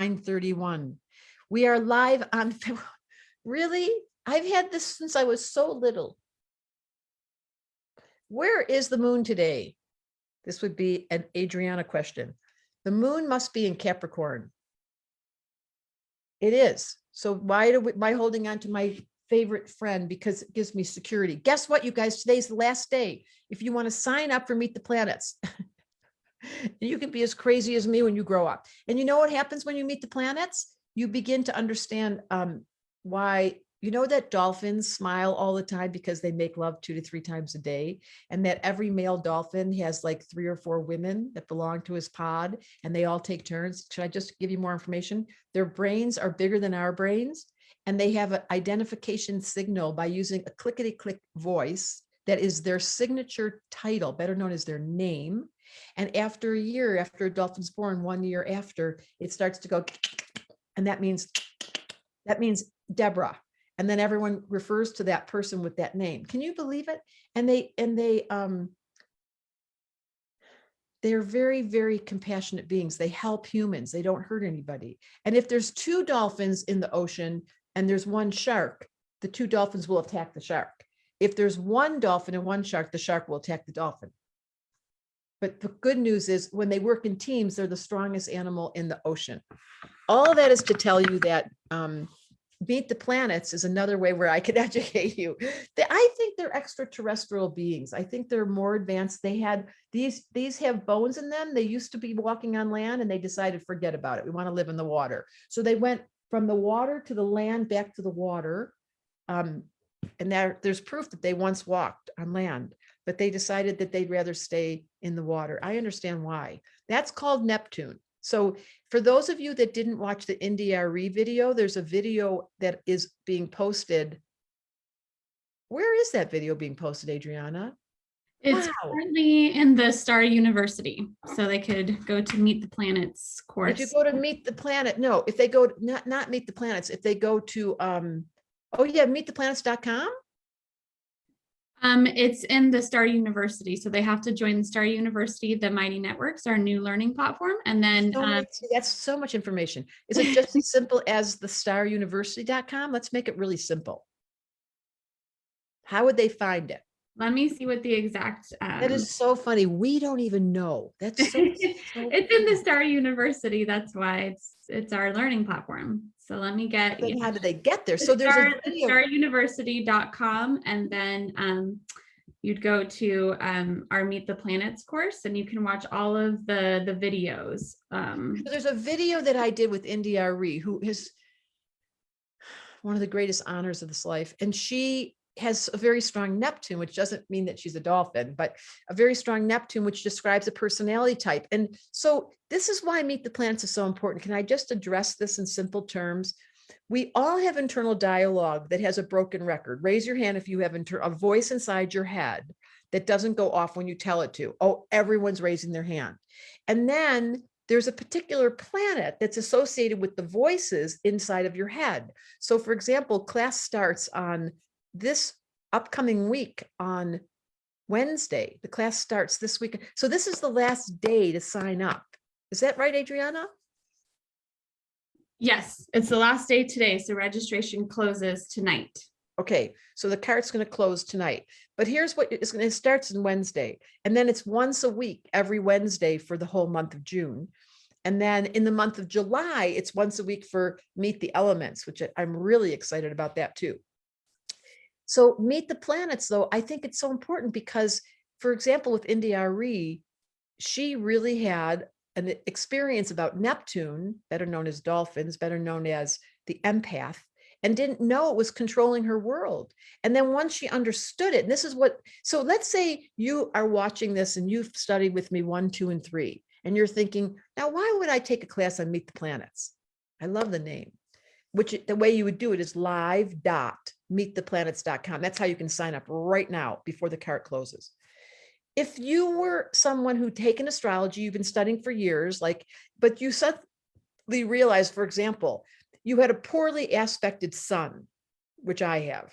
9:31. We are live on, really? I've had this since I was so little. Where is the moon today? This would be an Adriana question. The moon must be in Capricorn. It is. So why am I holding on to my favorite friend? Because it gives me security. Guess what, you guys? Today's the last day. If you want to sign up for Meet the Planets, you can be as crazy as me when you grow up. And you know what happens when you meet the planets? You begin to understand why, you know, that dolphins smile all the time because they make love 2 to 3 times a day. And that every male dolphin has like 3 or 4 women that belong to his pod, and they all take turns. Should I just give you more information? Their brains are bigger than our brains, and they have an identification signal by using a clickety-click voice that is their signature title, better known as their name. And after a year, after a dolphin's born, 1 year after, it starts to go, and that means Debra. And then everyone refers to that person with that name. Can you believe it? And they're very, very compassionate beings. They help humans. They don't hurt anybody. And if there's 2 dolphins in the ocean and there's 1 shark, the 2 dolphins will attack the shark. If there's 1 dolphin and 1 shark, the shark will attack the dolphin. But the good news is when they work in teams, they're the strongest animal in the ocean. All of that is to tell you that Meet the Planets is another way where I can educate you. I think they're extraterrestrial beings. I think they're more advanced. They had these have bones in them. They used to be walking on land, and they decided, forget about it. We want to live in the water. So they went from the water to the land, back to the water. And there's proof that they once walked on land, but they decided that they'd rather stay in the water. I understand why. That's called Neptune. So for those of you that didn't watch the NDRE video, there's a video that is being posted. Where is that video being posted, Adriana? It's currently in the Star University, so they could go to Meet the Planets course. If you go to Meet the Planet, no, if they go not Meet the Planets, if they go to meettheplanets.com. It's in the Star University, so they have to join the Star University, the Mighty Networks, our new learning platform, and then that's so much information. Is it just as simple as the staruniversity.com? Let's make it really simple. How would they find it? Let me see what the exact. That is so funny. We don't even know. That's so it's in the Star University. That's why it's our learning platform. So let me get. Then how do they get there? So there's staruniversity.com, and then you'd go to our Meet the Planets course, and you can watch all of the videos. So there's a video that I did with NDRE, who is one of the greatest honors of this life, and she has a very strong Neptune, which doesn't mean that she's a dolphin, but a very strong Neptune, which describes a personality type. And so this is why Meet the Planets is so important. Can I just address this in simple terms? We all have internal dialogue that has a broken record. Raise your hand if you have a voice inside your head that doesn't go off when you tell it to. Oh, everyone's raising their hand. And then there's a particular planet that's associated with the voices inside of your head. So for example, class starts on this upcoming week on Wednesday. The class starts this week. So this is the last day to sign up. Is that right, Adriana? Yes, it's the last day today. So registration closes tonight. Okay, so the cart's going to close tonight. But here's what it's going to, it starts on Wednesday. And then it's once a week, every Wednesday for the whole month of June. And then in the month of July, it's once a week for Meet the Elements, which I'm really excited about that too. So Meet the Planets, though, I think it's so important because, for example, with NDRE, she really had an experience about Neptune, better known as dolphins, better known as the empath, and didn't know it was controlling her world. And then once she understood it, and this is what, so let's say you are watching this and you've studied with me 1, 2, and 3, and you're thinking, now, why would I take a class on Meet the Planets? I love the name. Which the way you would do it is live.meettheplanets.com. That's how you can sign up right now before the cart closes. If you were someone who'd taken astrology, you've been studying for years, but you suddenly realized, for example, you had a poorly aspected sun, which I have.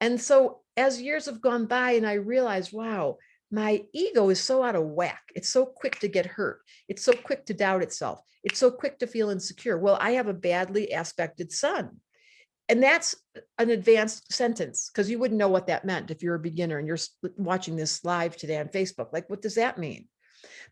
And so as years have gone by and I realized, wow, my ego is so out of whack. It's so quick to get hurt. It's so quick to doubt itself. It's so quick to feel insecure. Well, I have a badly aspected sun. And that's an advanced sentence because you wouldn't know what that meant if you're a beginner and you're watching this live today on Facebook. Like, what does that mean?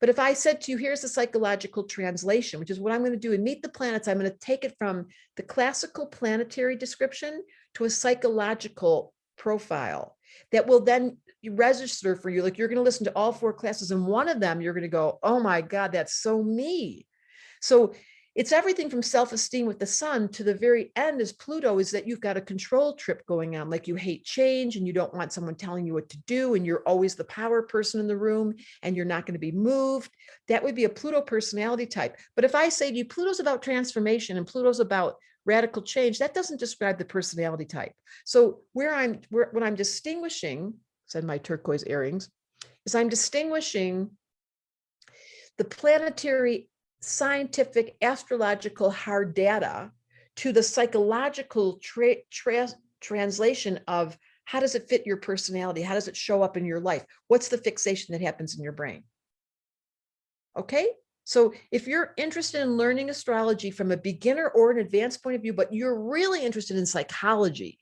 But if I said to you, here's the psychological translation, which is what I'm going to do in Meet the Planets, I'm going to take it from the classical planetary description to a psychological profile that will then register for you. Like, you're going to listen to all 4 classes, and one of them, you're going to go, oh my God, that's so me. So it's everything from self-esteem with the sun to the very end is Pluto, is that you've got a control trip going on. Like, you hate change and you don't want someone telling you what to do. And you're always the power person in the room and you're not going to be moved. That would be a Pluto personality type. But if I say to you, Pluto's about transformation and Pluto's about radical change, that doesn't describe the personality type. So what I'm distinguishing, said my turquoise earrings, is I'm distinguishing the planetary scientific astrological hard data to the psychological translation of how does it fit your personality? How does it show up in your life? What's the fixation that happens in your brain? Okay. So if you're interested in learning astrology from a beginner or an advanced point of view, but you're really interested in psychology,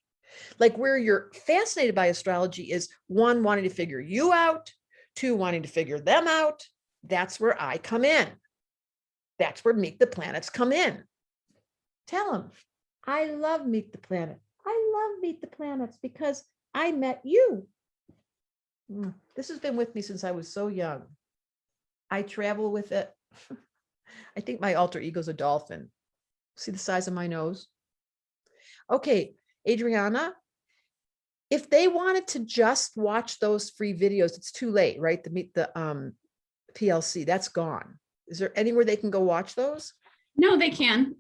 like where you're fascinated by astrology is 1, wanting to figure you out, 2, wanting to figure them out. That's where I come in. That's where Meet the Planets come in. Tell them, I love Meet the Planet. I love Meet the Planets because I met you. This has been with me since I was so young. I travel with it. I think my alter ego is a dolphin. See the size of my nose? Okay, Adriana, if they wanted to just watch those free videos, it's too late, right? To meet the PLC, that's gone. Is there anywhere they can go watch those? No, they can.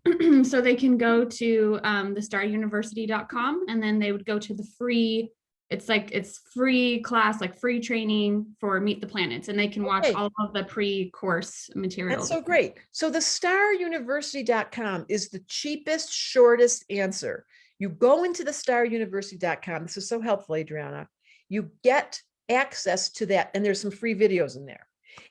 So they can go to thestaruniversity.com and then they would go to the free, it's free class, like free training for Meet the Planets, and they can watch all of the pre-course materials. That's so great. So the staruniversity.com is the cheapest, shortest answer. You go into the staruniversity.com. This is so helpful, Adriana. You get access to that, and there's some free videos in there.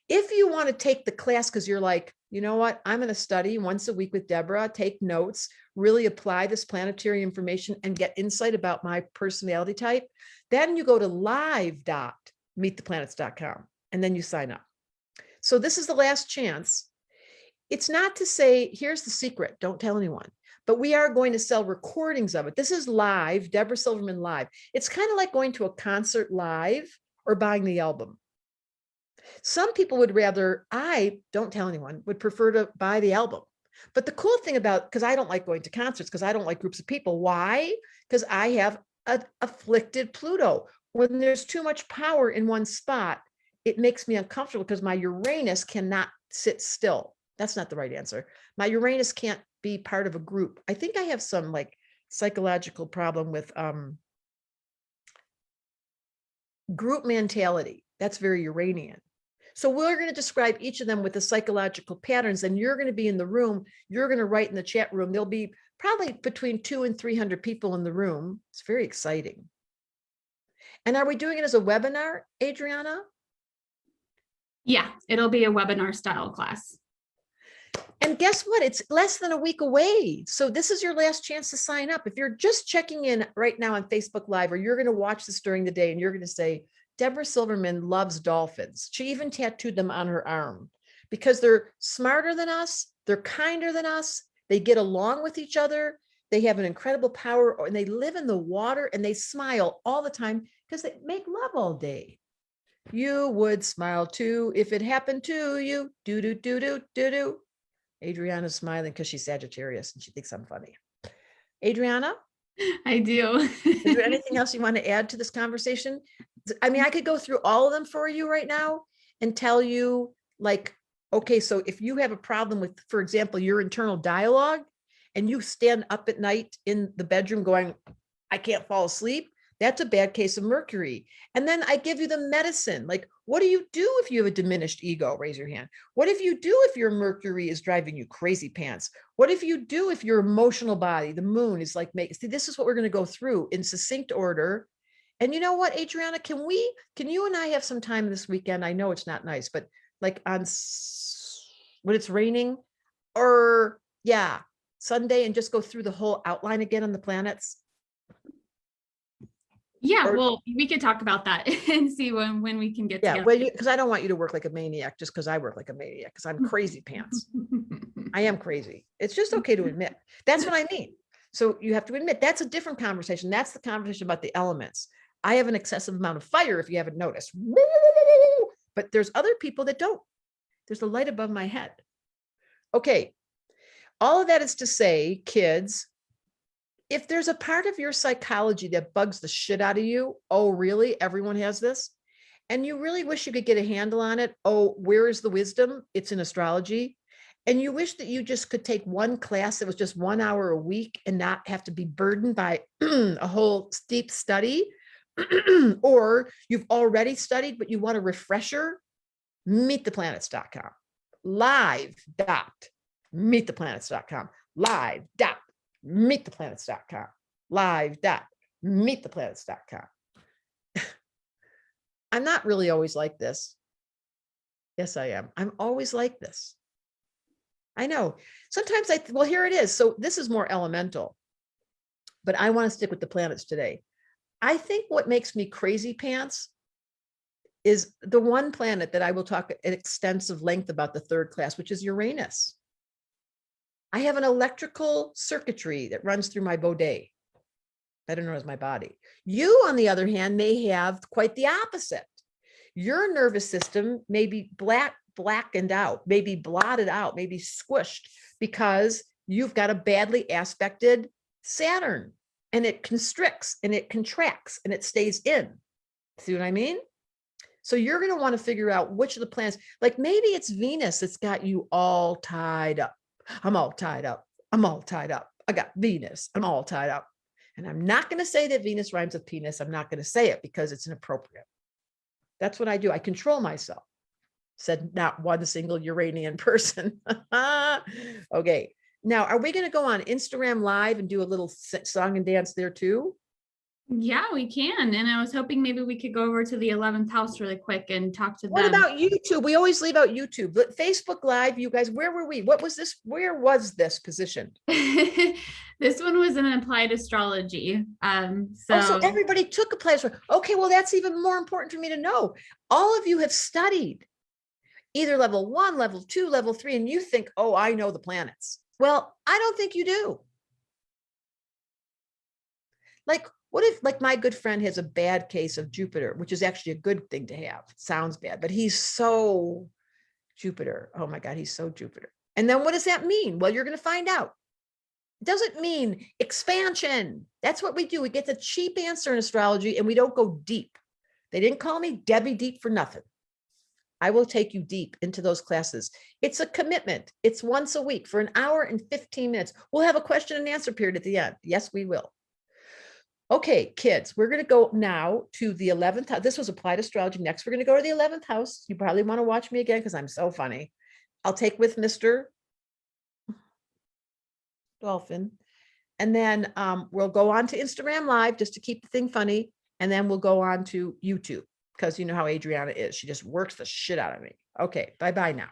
If you want to take the class because you're like, you know what, I'm going to study once a week with Debra, take notes, really apply this planetary information and get insight about my personality type, then you go to live.meettheplanets.com and then you sign up. So this is the last chance. It's not to say, here's the secret, don't tell anyone, but we are going to sell recordings of it. This is live, Debra Silverman live. It's kind of like going to a concert live or buying the album. Some people would rather, don't tell anyone, would prefer to buy the album. But the cool thing about, because I don't like going to concerts, because I don't like groups of people. Why? Because I have an afflicted Pluto. When there's too much power in one spot, it makes me uncomfortable because my Uranus cannot sit still. That's not the right answer. My Uranus can't be part of a group. I think I have some like psychological problem with group mentality. That's very Uranian. So we're going to describe each of them with the psychological patterns, and you're going to be in the room. You're going to write in the chat room. There'll be probably between 200 and 300 people in the room. It's very exciting. And are we doing it as a webinar, Adriana? Yeah, it'll be a webinar style class. And guess what? It's less than a week away. So this is your last chance to sign up. If you're just checking in right now on Facebook Live, or you're going to watch this during the day and you're going to say, Debra Silverman loves dolphins. She even tattooed them on her arm because they're smarter than us. They're kinder than us. They get along with each other. They have an incredible power, and they live in the water, and they smile all the time because they make love all day. You would smile too if it happened to you. Do, do, do, do, do, do. Adriana's smiling because she's Sagittarius and she thinks I'm funny. Adriana? I do. Is there anything else you want to add to this conversation? I mean, I could go through all of them for you right now and tell you, like, okay, so if you have a problem with, for example, your internal dialogue, and you stand up at night in the bedroom going, I can't fall asleep, that's a bad case of Mercury. And then I give you the medicine. Like, what do you do if you have a diminished ego? Raise your hand. What if you do if your Mercury is driving you crazy pants? What if you do if your emotional body, the moon, is like, see, this is what we're going to go through in succinct order. And you know what, Adriana, can you and I have some time this weekend? I know it's not nice, but like when it's raining, or yeah, Sunday, and just go through the whole outline again on the planets? Yeah, Or well, we could talk about that and see when we can get yeah, together. well, because I don't want you to work like a maniac just because I work like a maniac, because I'm crazy pants. I am crazy. It's just okay to admit. That's what I mean. So you have to admit that's a different conversation. That's the conversation about the elements. I have an excessive amount of fire, if you haven't noticed. But there's other people that don't. There's a light above my head. Okay. All of that is to say, kids, if there's a part of your psychology that bugs the shit out of you, oh, really? Everyone has this? And you really wish you could get a handle on it. Oh, where is the wisdom? It's in astrology. And you wish that you just could take one class that was just 1 hour a week and not have to be burdened by a whole steep study. Or you've already studied, but you want a refresher. Meettheplanets.com. Live.meettheplanets.com. Live.meettheplanets.com. Live.meettheplanets.com. I'm not really always like this. Yes, I am. I'm always like this. I know. Sometimes well, here it is. So this is more elemental, but I want to stick with the planets today. I think what makes me crazy pants is the one planet that I will talk at extensive length about, the third class, which is Uranus. I have an electrical circuitry that runs through my body, better known as my body. You, on the other hand, may have quite the opposite. Your nervous system may be blackened out, maybe blotted out, maybe squished, because you've got a badly aspected Saturn, and it constricts and it contracts and it stays in. See what I mean? So you're going to want to figure out which of the planets, like maybe it's Venus that's got you all tied up. I'm all tied up. I'm all tied up. I got Venus. I'm all tied up. And I'm not going to say that Venus rhymes with penis. I'm not going to say it because it's inappropriate. That's what I do. I control myself. Said not one single Uranian person. Okay. Now, are we going to go on Instagram Live and do a little song and dance there too? Yeah, we can. And I was hoping maybe we could go over to the 11th house really quick and talk to What them. about YouTube? We always leave out YouTube, but Facebook Live, you guys, where were we? What was this? Where was this positioned? This one was in applied astrology. So everybody took a place. Okay, well, that's even more important for me to know. All of you have studied either level 1, level 2, level 3, and you think, oh, I know the planets. Well, I don't think you do. Like, what if, like, my good friend has a bad case of Jupiter, which is actually a good thing to have. It sounds bad, but he's so Jupiter. Oh my God, he's so Jupiter. And then what does that mean? Well, you're going to find out. It doesn't mean expansion. That's what we do. We get the cheap answer in astrology and we don't go deep. They didn't call me Debbie Deep for nothing. I will take you deep into those classes. It's a commitment. It's once a week for 1 hour and 15 minutes. We'll have a question and answer period at the end. Yes, we will. Okay, kids, we're going to go now to the 11th house. This was applied astrology. Next, we're going to go to the 11th house. You probably want to watch me again because I'm so funny. I'll take with Mr. Dolphin. And then we'll go on to Instagram Live just to keep the thing funny. And then we'll go on to YouTube because you know how Adriana is. She just works the shit out of me. Okay, bye-bye now.